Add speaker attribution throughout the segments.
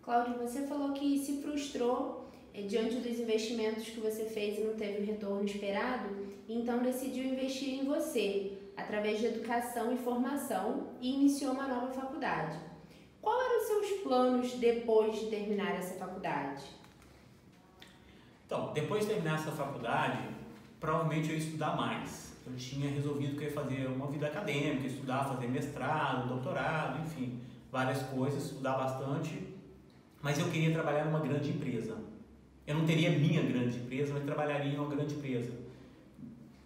Speaker 1: Cláudio, você falou que se frustrou diante dos investimentos que você fez e não teve o retorno esperado, então decidiu investir em você, através de educação e formação, e iniciou uma nova faculdade. Qual eram os seus planos depois de terminar essa faculdade?
Speaker 2: Então, depois de terminar essa faculdade, provavelmente eu ia estudar mais. Eu tinha resolvido que eu ia fazer uma vida acadêmica, estudar, fazer mestrado, doutorado, enfim, várias coisas, estudar bastante, mas eu queria trabalhar numa grande empresa. Eu não teria minha grande empresa, mas trabalharia em uma grande empresa.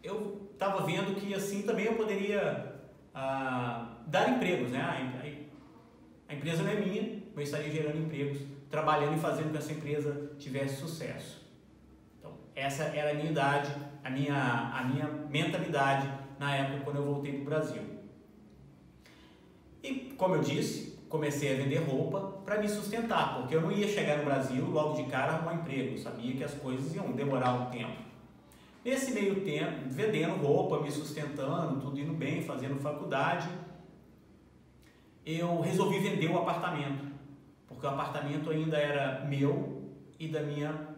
Speaker 2: Eu estava vendo que assim também eu poderia dar empregos, né? A empresa não é minha, mas eu estaria gerando empregos, trabalhando e fazendo com que essa empresa tivesse sucesso. Então, essa era a minha idade, a minha mentalidade na época quando eu voltei para o Brasil. E, como eu disse, comecei a vender roupa para me sustentar, porque eu não ia chegar no Brasil logo de cara arrumar emprego, eu sabia que as coisas iam demorar um tempo. Nesse meio tempo, vendendo roupa, me sustentando, tudo indo bem, fazendo faculdade, eu resolvi vender o apartamento, porque o apartamento ainda era meu e da minha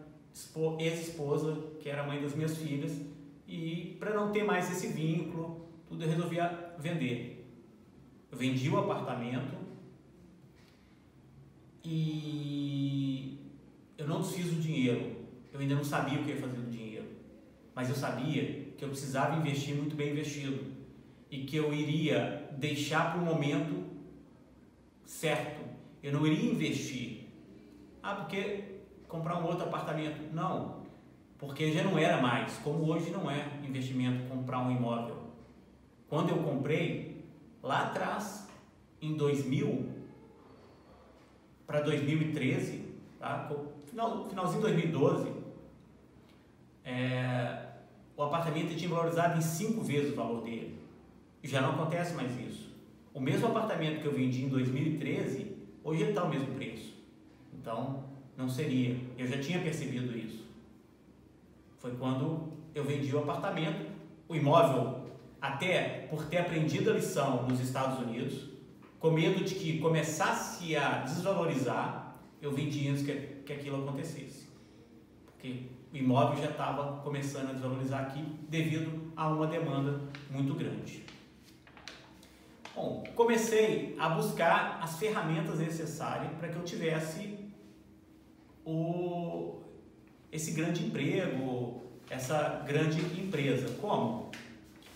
Speaker 2: ex-esposa, que era a mãe das minhas filhas, e para não ter mais esse vínculo, tudo eu resolvi vender. Eu vendi o apartamento e eu não desfiz o dinheiro, eu ainda não sabia o que ia fazer do dinheiro, mas eu sabia que eu precisava investir muito bem investido e que eu iria deixar para o momento certo. Eu não iria investir, porque comprar um outro apartamento, não, porque já não era mais, como hoje não é investimento comprar um imóvel. Quando eu comprei, lá atrás, em 2000 para 2013, tá? Finalzinho de 2012, o apartamento tinha valorizado em 5 vezes o valor dele. E já não acontece mais isso. O mesmo apartamento que eu vendi em 2013, hoje ele está ao mesmo preço. Então, não seria. Eu já tinha percebido isso. Foi quando eu vendi o apartamento, o imóvel, até por ter aprendido a lição nos Estados Unidos, com medo de que começasse a desvalorizar, eu vendi antes que aquilo acontecesse. Porque o imóvel já estava começando a desvalorizar aqui devido a uma demanda muito grande. Bom, comecei a buscar as ferramentas necessárias para que eu tivesse esse grande emprego, essa grande empresa. Como?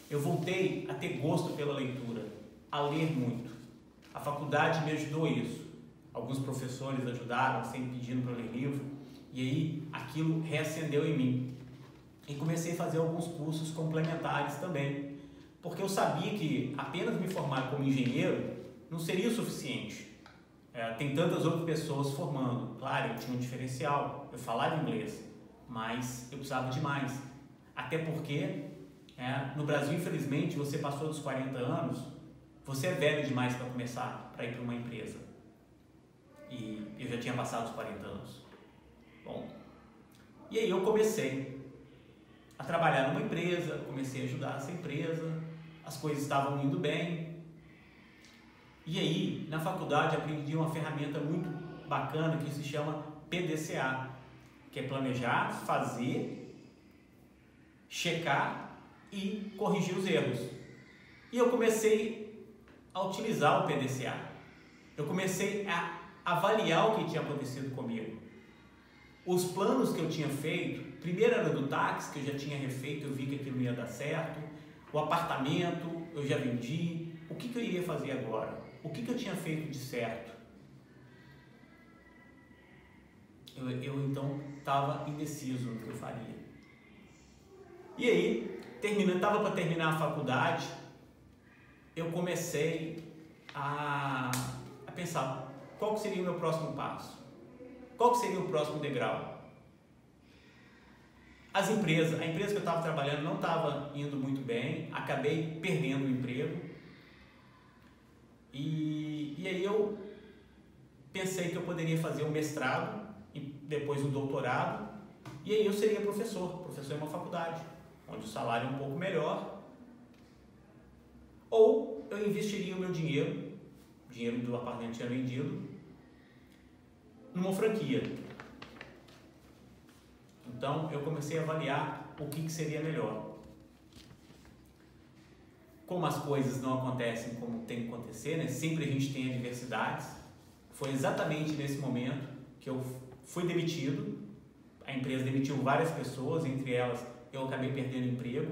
Speaker 2: Eu voltei a ter gosto pela leitura, a ler muito. A faculdade me ajudou isso. Alguns professores ajudaram, sempre pedindo para eu ler livro, e aí aquilo reacendeu em mim. E comecei a fazer alguns cursos complementares também, porque eu sabia que apenas me formar como engenheiro não seria o suficiente. Tem tantas outras pessoas formando. Claro, eu tinha um diferencial, eu falava inglês, mas eu precisava de mais. Até porque, no Brasil, infelizmente, você passou dos 40 anos, você é velho demais para começar, para ir para uma empresa. E eu já tinha passado os 40 anos. Bom, e aí eu comecei a trabalhar numa empresa, comecei a ajudar essa empresa, as coisas estavam indo bem. E aí, na faculdade, aprendi uma ferramenta muito bacana que se chama PDCA, que é planejar, fazer, checar e corrigir os erros. E eu comecei a utilizar o PDCA. Eu comecei a avaliar o que tinha acontecido comigo. Os planos que eu tinha feito, primeiro era do táxi, que eu já tinha refeito, eu vi que aquilo ia dar certo. O apartamento, eu já vendi. O que eu iria fazer agora? O que eu tinha feito de certo? Eu então estava indeciso no que eu faria. E aí, estava para terminar a faculdade, eu comecei a pensar qual seria o meu próximo passo, qual seria o próximo degrau. A empresa que eu estava trabalhando não estava indo muito bem, acabei perdendo o emprego. E aí eu pensei que eu poderia fazer um mestrado e depois um doutorado, e aí eu seria professor em uma faculdade, onde o salário é um pouco melhor. Ou eu investiria o meu dinheiro do apartamento tinha vendido, numa franquia. Então eu comecei a avaliar o que seria melhor. Como as coisas não acontecem como tem que acontecer, né? Sempre a gente tem adversidades. Foi exatamente nesse momento que eu fui demitido. A empresa demitiu várias pessoas, entre elas eu acabei perdendo emprego.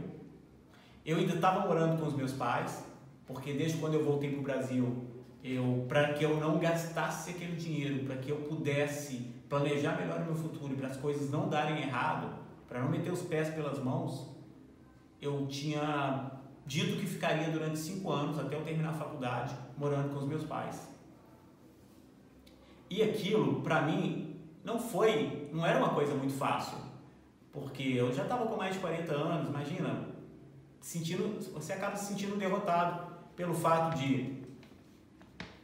Speaker 2: Eu ainda estava morando com os meus pais, porque desde quando eu voltei para o Brasil, para que eu não gastasse aquele dinheiro, para que eu pudesse planejar melhor o meu futuro e para as coisas não darem errado, para não meter os pés pelas mãos, eu tinha dito que ficaria durante 5 anos, até eu terminar a faculdade, morando com os meus pais. E aquilo, para mim, não era uma coisa muito fácil, porque eu já estava com mais de 40 anos, imagina, você acaba se sentindo derrotado pelo fato de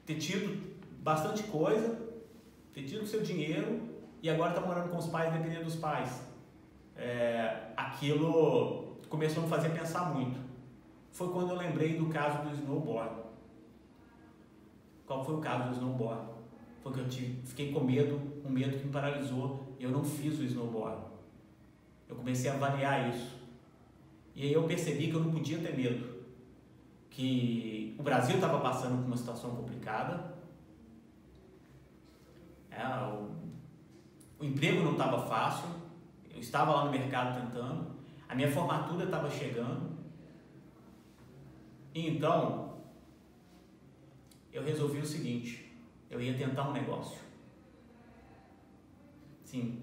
Speaker 2: ter tido bastante coisa, ter tido seu dinheiro e agora está morando com os pais, dependendo dos pais. Aquilo começou a me fazer pensar muito. Foi quando eu lembrei do caso do snowboard. Qual foi o caso do snowboard? Foi que eu fiquei com medo, um medo que me paralisou e eu não fiz o snowboard. Eu comecei a avaliar isso. E aí eu percebi que eu não podia ter medo. Que o Brasil estava passando por uma situação complicada. O emprego não estava fácil. Eu estava lá no mercado tentando. A minha formatura estava chegando. Então, eu resolvi o seguinte, eu ia tentar um negócio. Sim,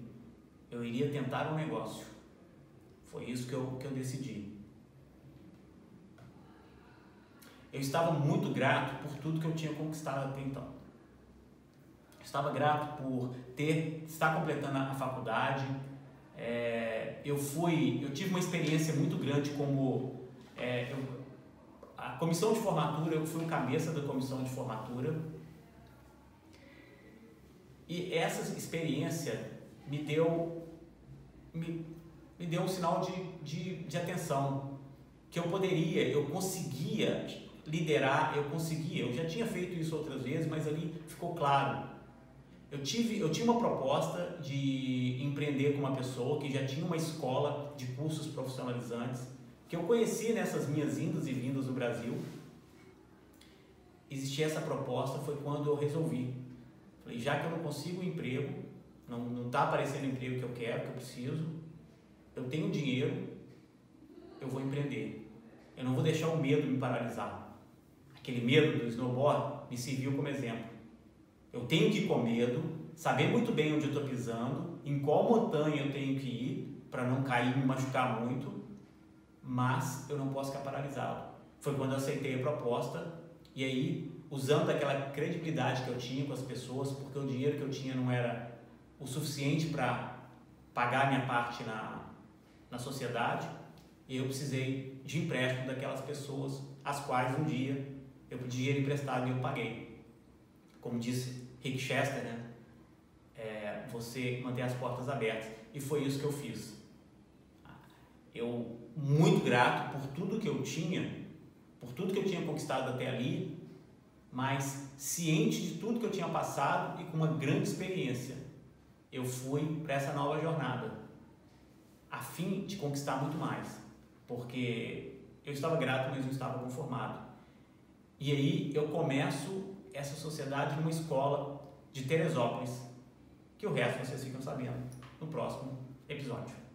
Speaker 2: eu iria tentar um negócio. Foi isso que eu decidi. Eu estava muito grato por tudo que eu tinha conquistado até então. Eu estava grato por estar completando a faculdade. Eu tive uma experiência muito grande como... A comissão de formatura, eu fui o cabeça da comissão de formatura e essa experiência me deu um sinal de atenção, que eu conseguia liderar, eu já tinha feito isso outras vezes, mas ali ficou claro. Eu tinha uma proposta de empreender com uma pessoa que já tinha uma escola de cursos profissionalizantes, que eu conheci nessas minhas indas e vindas no Brasil. Existia essa proposta, foi quando eu resolvi. Falei, já que eu não consigo um emprego, não está aparecendo o emprego que eu quero, que eu preciso, eu tenho dinheiro, eu vou empreender. Eu não vou deixar o medo me paralisar. Aquele medo do snowboard me serviu como exemplo. Eu tenho que ir com medo, saber muito bem onde eu estou pisando, em qual montanha eu tenho que ir, para não cair e me machucar muito, mas eu não posso ficar paralisado. Foi quando eu aceitei a proposta e aí, usando aquela credibilidade que eu tinha com as pessoas, porque o dinheiro que eu tinha não era o suficiente para pagar a minha parte na sociedade, e eu precisei de empréstimo daquelas pessoas às quais um dia eu pedi dinheiro emprestado e eu paguei. Como disse Rick Chester, né? Você mantém as portas abertas, e foi isso que eu fiz. Eu muito grato por tudo que eu tinha conquistado até ali, mas ciente de tudo que eu tinha passado e com uma grande experiência, eu fui para essa nova jornada, a fim de conquistar muito mais, porque eu estava grato, mas não estava conformado. E aí eu começo essa sociedade numa escola de Teresópolis, que o resto vocês ficam sabendo no próximo episódio.